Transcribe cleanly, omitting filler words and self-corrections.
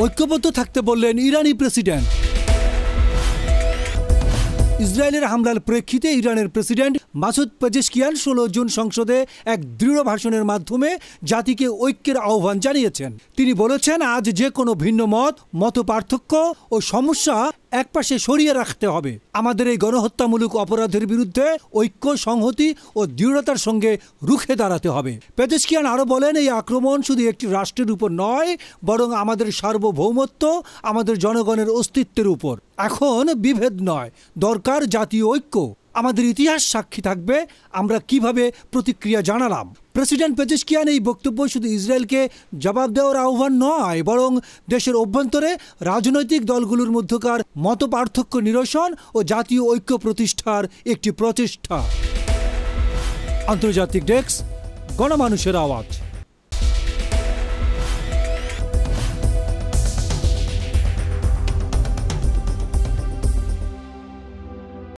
ঐক্যবদ্ধ থাকতে বললেন ইরানি প্রেসিডেন্ট। ইসরায়েলের হামলার প্রেক্ষিতে ইরানের প্রেসিডেন্ট মাসুদ পেজেশকিয়ান 16 জুন সংসদে এক দৃঢ় ভাষণের মাধ্যমে জাতিকে ঐক্যের আহ্বান জানিয়েছেন। তিনি বলেছেন, আজ যে কোনো ভিন্ন মত পার্থক্য ও সমস্যা একপাশে সরিয়ে রাখতে হবে। আমাদের এই গণহত্যামূলক অপরাধের বিরুদ্ধে ঐক্য, সংহতি ও দৃঢ়তার সঙ্গে রুখে দাঁড়াতে হবে। পেজেশকিয়ান আরও বলেন, এই আক্রমণ শুধু একটি রাষ্ট্রের উপর নয়, বরং আমাদের সার্বভৌমত্ব, আমাদের জনগণের অস্তিত্বের উপর। এখন বিভেদ নয়, দরকার জাতীয় ঐক্য। আমাদের ইতিহাস সাক্ষী থাকবে আমরা কিভাবে প্রতিক্রিয়া জানালাম। প্রেসিডেন্ট পেজেশকিয়ান এই বক্তব্য শুধু ইসরায়েলকে জবাব দেওয়ার আহ্বান নয়, বরং দেশের অভ্যন্তরে রাজনৈতিক দলগুলোর মধ্যকার মত পার্থক্য নিরসন ও জাতীয় ঐক্য প্রতিষ্ঠার একটি প্রচেষ্টা। আন্তর্জাতিক ডেস্ক, গণমানুষের আওয়াজ।